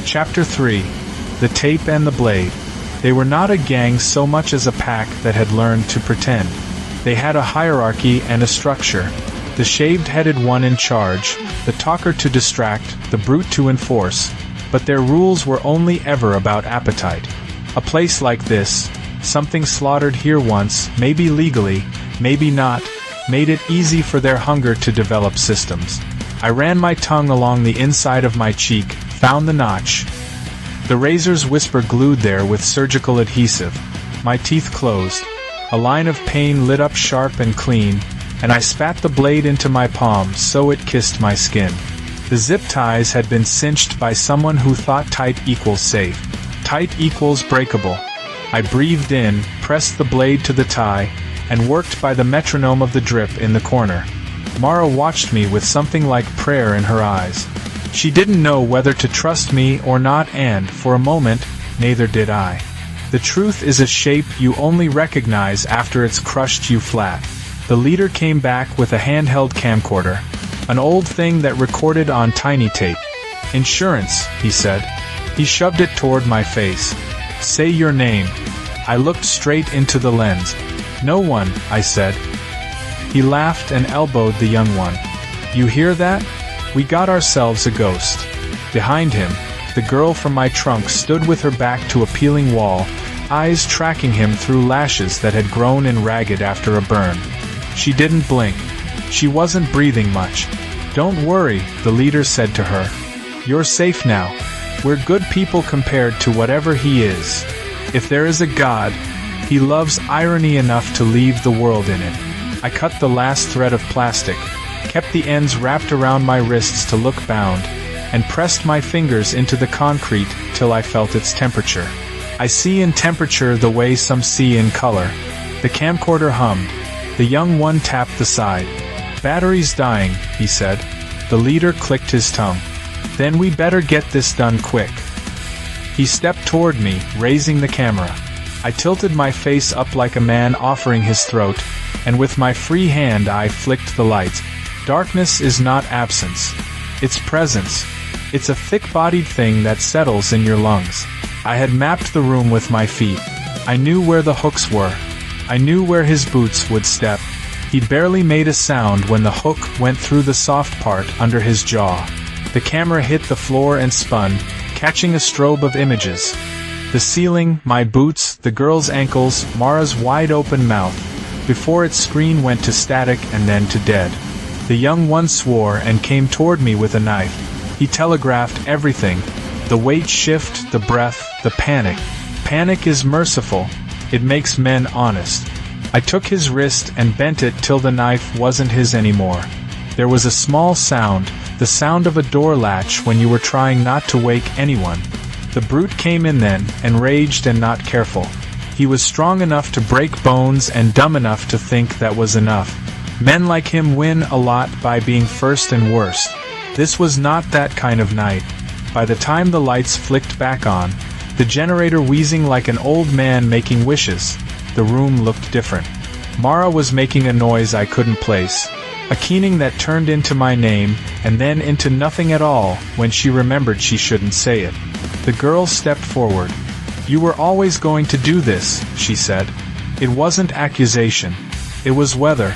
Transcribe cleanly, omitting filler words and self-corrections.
Chapter 3. The Tape and the Blade. They were not a gang so much as a pack that had learned to pretend. They had a hierarchy and a structure. The shaved-headed one in charge, the talker to distract, the brute to enforce. But their rules were only ever about appetite. A place like this, something slaughtered here once, maybe legally, maybe not, made it easy for their hunger to develop systems. I ran my tongue along the inside of my cheek, found the notch. The razor's whisper glued there with surgical adhesive. My teeth closed. A line of pain lit up sharp and clean, and I spat the blade into my palm so it kissed my skin. The zip ties had been cinched by someone who thought tight equals safe. Tight equals breakable. I breathed in, pressed the blade to the tie, and worked by the metronome of the drip in the corner. Mara watched me with something like prayer in her eyes. She didn't know whether to trust me or not, and, for a moment, neither did I. The truth is a shape you only recognize after it's crushed you flat. The leader came back with a handheld camcorder, an old thing that recorded on tiny tape. "Insurance," he said. He shoved it toward my face. "Say your name." I looked straight into the lens. "No one," I said. He laughed and elbowed the young one. "You hear that? We got ourselves a ghost." Behind him, the girl from my trunk stood with her back to a peeling wall, eyes tracking him through lashes that had grown and ragged after a burn. She didn't blink. She wasn't breathing much. "Don't worry," the leader said to her. "You're safe now. We're good people compared to whatever he is. If there is a God, he loves irony enough to leave the world in it." I cut the last thread of plastic, kept the ends wrapped around my wrists to look bound, and pressed my fingers into the concrete till I felt its temperature. I see in temperature the way some see in color. The camcorder hummed. The young one tapped the side. "Battery's dying," he said. The leader clicked his tongue. "Then we better get this done quick." He stepped toward me, raising the camera. I tilted my face up like a man offering his throat, and with my free hand I flicked the lights. Darkness is not absence. It's presence. It's a thick-bodied thing that settles in your lungs. I had mapped the room with my feet. I knew where the hooks were. I knew where his boots would step. He'd barely made a sound when the hook went through the soft part under his jaw. The camera hit the floor and spun, catching a strobe of images. The ceiling, my boots, the girl's ankles, Mara's wide-open mouth, before its screen went to static and then to dead. The young one swore and came toward me with a knife. He telegraphed everything. The weight shift, the breath, the panic. Panic is merciful. It makes men honest. I took his wrist and bent it till the knife wasn't his anymore. There was a small sound, the sound of a door latch when you were trying not to wake anyone. The brute came in then, enraged and not careful. He was strong enough to break bones and dumb enough to think that was enough. Men like him win a lot by being first and worst. This was not that kind of night. By the time the lights flicked back on, the generator wheezing like an old man making wishes, the room looked different. Mara was making a noise I couldn't place, a keening that turned into my name, and then into nothing at all when she remembered she shouldn't say it. The girl stepped forward. "You were always going to do this," she said. It wasn't accusation. It was weather.